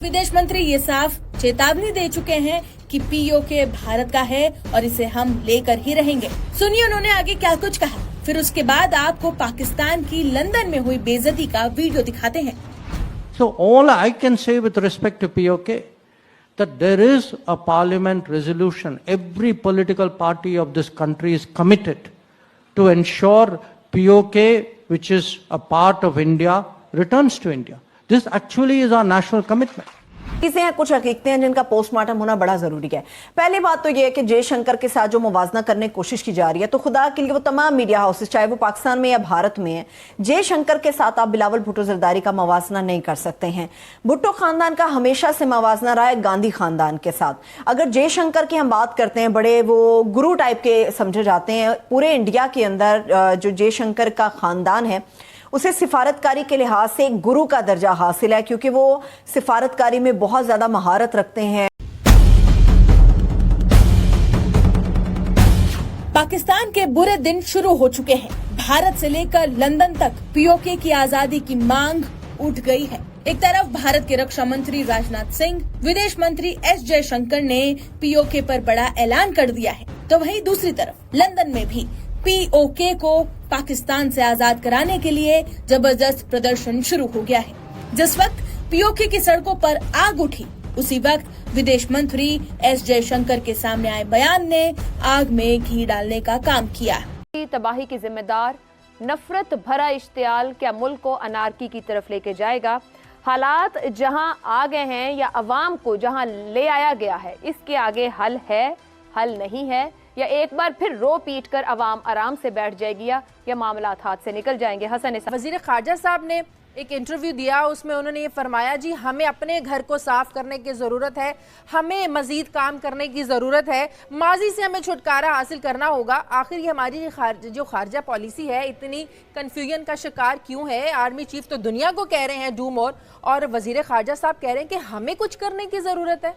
विदेश मंत्री ये साफ चेतावनी दे चुके हैं कि पीओके भारत का है और इसे हम लेकर ही रहेंगे। सुनिए उन्होंने आगे क्या कुछ कहा, फिर उसके बाद आपको पाकिस्तान की लंदन में हुई बेइज्जती का वीडियो दिखाते हैं। So all I can say with respect to POK, that there is a parliament resolution. Every political party of this country is committed to ensure POK, which is a part of India, returns to India. This actually is our national commitment. चीजें हैं, कुछ हकीकतें हैं जिनका postmortem होना बड़ा जरूरी है। पहली बात तो यह है कि जयशंकर के साथ जो मुवाजना करने की कोशिश की जा रही है, तो खुदा के लिए वो तमाम मीडिया हाउसेस, चाहे वो पाकिस्तान में या भारत में है, जयशंकर के साथ आप बिलावल भुट्टो जरदारी का मुवाजना नहीं कर सकते हैं। भुट्टो खानदान का हमेशा से मुवाजना रहा है गांधी खानदान के साथ। अगर जयशंकर की हम बात करते हैं, बड़े वो गुरु टाइप के समझे जाते हैं। पूरे इंडिया के अंदर जो जयशंकर का खानदान है उसे सिफारतकारी के लिहाज से एक गुरु का दर्जा हासिल है, क्योंकि वो सिफारतकारी में बहुत ज्यादा महारत रखते हैं। पाकिस्तान के बुरे दिन शुरू हो चुके हैं। भारत से लेकर लंदन तक पीओके की आजादी की मांग उठ गई है। एक तरफ भारत के रक्षा मंत्री राजनाथ सिंह, विदेश मंत्री एस जयशंकर ने पीओके पर बड़ा ऐलान कर दिया है, तो वहीं दूसरी तरफ लंदन में भी पीओके को पाकिस्तान से आजाद कराने के लिए जबरदस्त प्रदर्शन शुरू हो गया है। जिस वक्त पीओके की सड़कों पर आग उठी, उसी वक्त विदेश मंत्री एस जयशंकर के सामने आए बयान ने आग में घी डालने का काम किया। तबाही की जिम्मेदार नफरत भरा इश्तियाल क्या मुल्क को अनारकी की तरफ लेके जाएगा? हालात जहां आ गए हैं या अवाम को जहां ले आया गया है, इसके आगे हल है, हल नहीं है, या एक बार फिर रो पीट कर अवाम आराम से बैठ जाएगी या मामलात हाथ से निकल जाएंगे? हसन वजीर खारजा साहब ने एक इंटरव्यू दिया, उसमें उन्होंने ये फरमाया, जी हमें अपने घर को साफ करने की ज़रूरत है, हमें मजीद काम करने की ज़रूरत है, माजी से हमें छुटकारा हासिल करना होगा। आखिर ये हमारी जो खारजा पॉलिसी है इतनी कन्फ्यूजन का शिकार क्यों है? आर्मी चीफ तो दुनिया को कह रहे हैं डू मोर, और वजीर खारजा साहब कह रहे हैं कि हमें कुछ करने की ज़रूरत है।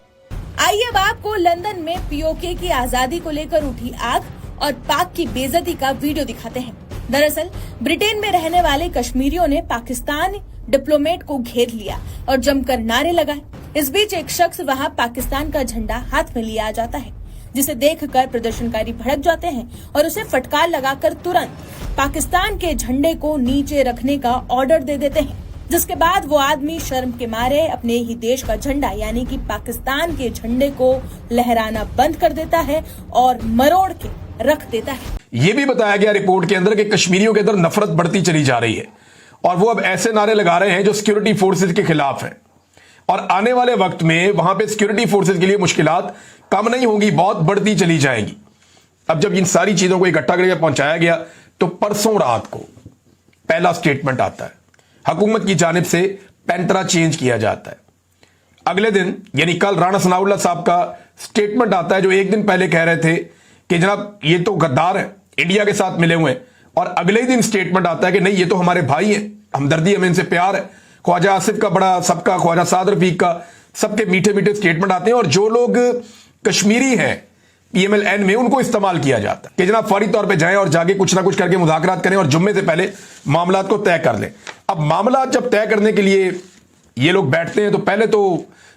आइए अब आपको लंदन में पीओके की आजादी को लेकर उठी आग और पाक की बेइज्जती का वीडियो दिखाते हैं। दरअसल ब्रिटेन में रहने वाले कश्मीरियों ने पाकिस्तान डिप्लोमेट को घेर लिया और जमकर नारे लगाए। इस बीच एक शख्स वहां पाकिस्तान का झंडा हाथ में लिया जाता है, जिसे देखकर प्रदर्शनकारी भड़क जाते हैं और उसे फटकार लगाकर तुरंत पाकिस्तान के झंडे को नीचे रखने का ऑर्डर दे देते हैं, जिसके बाद वो आदमी शर्म के मारे अपने ही देश का झंडा यानी कि पाकिस्तान के झंडे को लहराना बंद कर देता है और मरोड़ के रख देता है। ये भी बताया गया रिपोर्ट के अंदर कि कश्मीरियों के अंदर नफरत बढ़ती चली जा रही है और वो अब ऐसे नारे लगा रहे हैं जो सिक्योरिटी फोर्सेज के खिलाफ हैं, और आने वाले वक्त में वहां पे सिक्योरिटी फोर्सेज के लिए मुश्किलात कम नहीं होंगी, बहुत बढ़ती चली जाएगी। अब जब इन सारी चीजों को इकट्ठा करके पहुंचाया गया, तो परसों रात को पहला स्टेटमेंट आता है, हुकूमत की जानिब से पैंतरा चेंज किया जाता है। अगले दिन यानी कल राणा सनाउल्लाह साहब का स्टेटमेंट आता है, जो एक दिन पहले कह रहे थे कि जनाब ये तो गद्दार है, इंडिया के साथ मिले हुए हैं, और अगले ही दिन स्टेटमेंट आता है कि नहीं ये तो हमारे भाई हैं, हमदर्दी हमें इनसे प्यार है। ख्वाजा आसिफ का बड़ा, सबका, ख्वाजा साद रफीक का, सबके मीठे मीठे स्टेटमेंट आते हैं, और जो लोग कश्मीरी हैं PMLN में उनको इस्तेमाल किया जाता है कि जनाब फौरी तौर पे जाएं और जाके कुछ ना कुछ करके मुज़ाकरात करें और जुम्मे से पहले मामलात को तय कर लें। अब मामला जब तय करने के लिए ये लोग बैठते हैं, तो पहले तो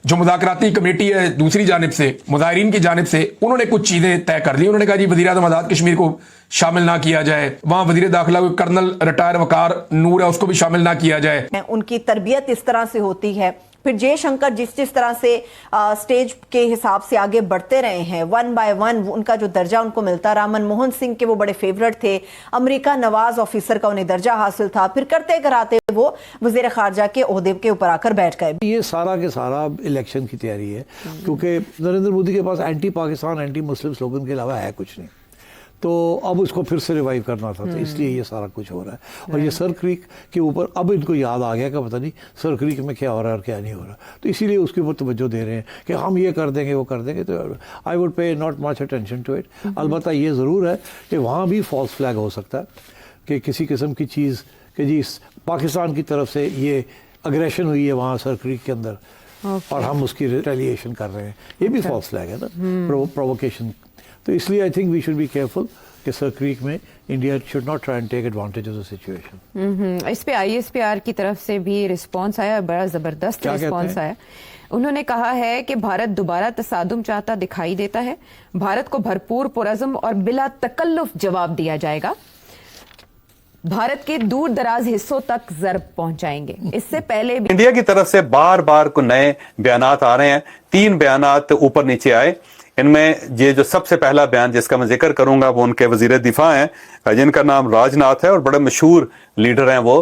जो मुज़ाकराती कमेटी है दूसरी जानिब से, मुज़ाहिरीन की जानिब से, उन्होंने कुछ चीजें तय कर ली। उन्होंने कहा जी वज़ीर आज़म आज़ाद कश्मीर को शामिल ना किया जाए, वहां वज़ीर दाखिला कर्नल रिटायर वकार नूर है उसको भी शामिल ना किया जाए। उनकी तरबियत इस तरह से होती है। फिर जयशंकर जिस तरह से स्टेज के हिसाब से आगे बढ़ते रहे हैं, वन बाय वन उनका जो दर्जा उनको मिलता रहा। मनमोहन सिंह के वो बड़े फेवरेट थे, अमेरिका नवाज ऑफिसर का उन्हें दर्जा हासिल था, फिर करते कराते वो वजीर खारजा के ओहदे के ऊपर आकर बैठ गए। ये सारा के सारा इलेक्शन की तैयारी है, क्योंकि नरेंद्र मोदी के पास anti Pakistan anti Muslim slogan के अलावा है कुछ नहीं, तो अब उसको फिर से रिवाइव करना था, तो इसलिए ये सारा कुछ हो रहा है। और ये सर क्रीक के ऊपर अब इनको याद आ गया कि पता नहीं सर क्रीक में क्या हो रहा है और क्या नहीं हो रहा, तो इसीलिए उसके ऊपर तवज्जो दे रहे हैं कि हम ये कर देंगे वो कर देंगे। तो I would pay not much attention to it. अलबत्ता ये ज़रूर है कि वहाँ भी फॉल्स फ्लैग हो सकता है कि किसी किस्म की चीज़ कि जी पाकिस्तान की तरफ से ये अग्रेशन हुई है वहाँ सर क्रीक के अंदर, और हम उसकी रिटेलिएशन कर रहे हैं, ये भी फॉल्स फ्लैग है ना, प्रोवोकेशन। तो इसलिए I think we should be careful कि सर क्रीक में India should not try and take advantage of the situation. इस पे ISPR की तरफ से भी रिस्पांस आया, बड़ा जबरदस्त रिस्पांस आया। उन्होंने कहा है कि भारत दोबारा तसादुम चाहता दिखाई देता है। भारत को भरपूर पुरज़्म और बिला तकल्लुफ जवाब दिया जाएगा। भारत के दूर दराज हिस्सों तक ज़र्ब पहुंचाएंगे। इससे पहले भी इंडिया की तरफ से बार बार को नए बयानात आ रहे हैं। 3 बयानात ऊपर नीचे आए। इनमें ये जो सबसे पहला बयान जिसका मैं जिक्र करूंगा वो उनके वजीर दिफा हैं जिनका नाम राजनाथ है और बड़े मशहूर लीडर हैं वो।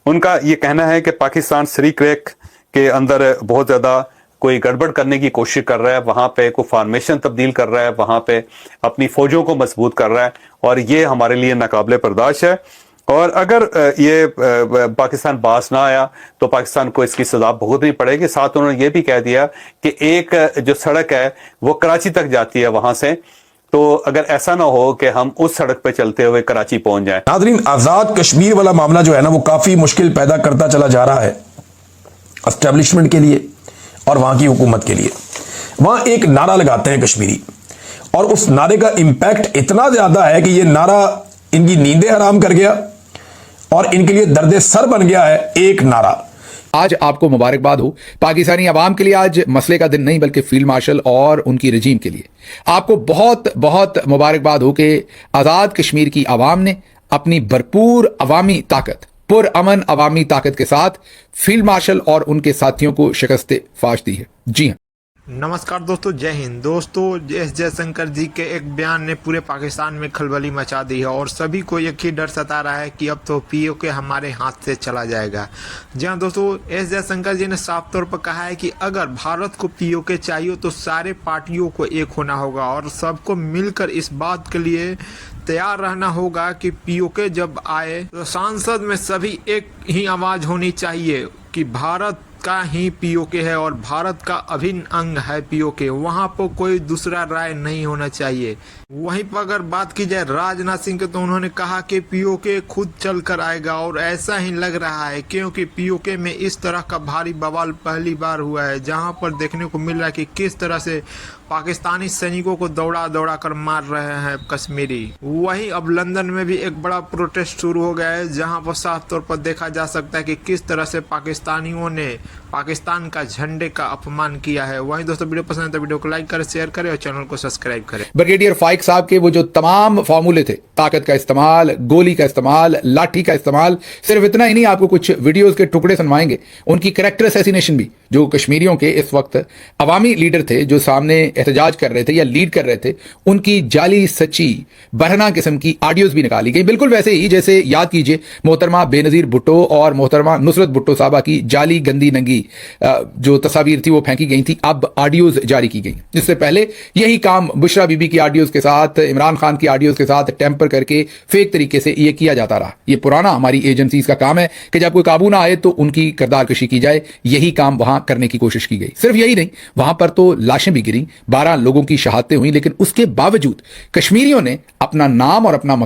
उनका ये कहना है कि पाकिस्तान सरीक्रैक के अंदर बहुत ज़्यादा कोई गड़बड़ करने की कोशिश कर रहा है, वहाँ पे कोई फॉर्मेशन तब्दील कर रहा है, वहाँ पे अपनी फौजों को मजबूत कर रहा है और ये हमारे लिए नाकाबिले बर्दाश्त है। और अगर ये पाकिस्तान बास ना आया तो पाकिस्तान को इसकी सजा भुगतनी पड़ेगी। साथ उन्होंने ये भी कह दिया कि एक जो सड़क है वो कराची तक जाती है वहां से, तो अगर ऐसा ना हो कि हम उस सड़क पे चलते हुए कराची पहुंच जाएं। नाज़रीन, आजाद कश्मीर वाला मामला जो है ना वो काफी मुश्किल पैदा करता चला जा रहा है एस्टेब्लिशमेंट के लिए और वहां की हुकूमत के लिए। वहां एक नारा लगाते हैं कश्मीरी और उस नारे का इंपैक्ट इतना ज्यादा है कि ये नारा इनकी नींदें हराम कर गया और इनके लिए दर्द सर बन गया है एक नारा। आज आपको मुबारकबाद हो। पाकिस्तानी अवाम के लिए आज मसले का दिन नहीं बल्कि फील्ड मार्शल और उनकी रजीम के लिए आपको बहुत बहुत मुबारकबाद हो कि आज़ाद कश्मीर की अवाम ने अपनी भरपूर अवामी ताकत, पुरअमन अवामी ताकत के साथ फील्ड मार्शल और उनके साथियों को शिकस्त फाश दी है। जी हाँ, नमस्कार दोस्तों, जय हिंद। दोस्तों, एस जयशंकर जी के एक बयान ने पूरे पाकिस्तान में खलबली मचा दी है और सभी को एक ही डर सता रहा है कि अब तो पीओके हमारे हाथ से चला जाएगा। जी हाँ दोस्तों, एस जयशंकर जी ने साफ तौर पर कहा है कि अगर भारत को पीओके चाहिए तो सारे पार्टियों को एक होना होगा और सबको मिलकर इस बात के लिए तैयार रहना होगा कि पीओके जब आए तो संसद में सभी एक ही आवाज होनी चाहिए कि भारत का ही पीओके है और भारत का अभिन्न अंग है पीओके। वहां पर कोई दूसरा राय नहीं होना चाहिए। वहीं पर अगर बात की जाए राजनाथ सिंह के तो उन्होंने कहा कि पीओके खुद चल कर आएगा और ऐसा ही लग रहा है क्योंकि पीओके में इस तरह का भारी बवाल पहली बार हुआ है जहां पर देखने को मिल रहा है कि किस तरह से पाकिस्तानी सैनिकों को दौड़ा दौड़ा कर मार रहे हैं कश्मीरी। वहीं अब लंदन में भी एक बड़ा प्रोटेस्ट शुरू हो गया है जहां पर साफ तौर पर देखा जा सकता है कि किस तरह से पाकिस्तानियों ने पाकिस्तान का झंडे का अपमान किया है। वहीं दोस्तों, वीडियो पसंद है तो वीडियो को लाइक करें, शेयर करें और चैनल को सब्सक्राइब करें। ब्रिगेडियर फाइक साहब के वो जो तमाम फार्मूले थे, ताकत का इस्तेमाल, गोली का इस्तेमाल, लाठी का इस्तेमाल, सिर्फ इतना ही नहीं, आपको कुछ वीडियोस के टुकड़े सुनवाएंगे। उनकी कैरेक्टर असैसिनेशन भी, जो कश्मीरियों के इस वक्त अवामी लीडर थे जो सामने एहतजाज कर रहे थे या लीड कर रहे थे, उनकी जाली सच्ची बरहना किस्म की ऑडियोज भी निकाली गई। बिल्कुल वैसे ही जैसे याद कीजिए मोहतरमा बेनजीर भुट्टो और मोहतरमा नुसरत भुट्टो साहबा की जाली गंदी नंगी जो तस्वीर थी वो फेंकी गई थी, अब ऑडियोज जारी की गई। इससे पहले यही काम बुशरा बीबी की ऑडियोज के साथ, इमरान खान की ऑडियोज के साथ टेम्पर करके फेक तरीके से ये किया जाता रहा। ये पुराना हमारी एजेंसीज का काम है कि जब कोई काबू ना आए तो उनकी किरदार कशी की जाए। यही काम वहां करने की कोशिश की गई। सिर्फ यही नहीं, वहां पर तो लाशें भी गिरी, 12 लोगों की शहादतें हुई, लेकिन उसके बावजूद कश्मीरियों ने अपना नाम और अपना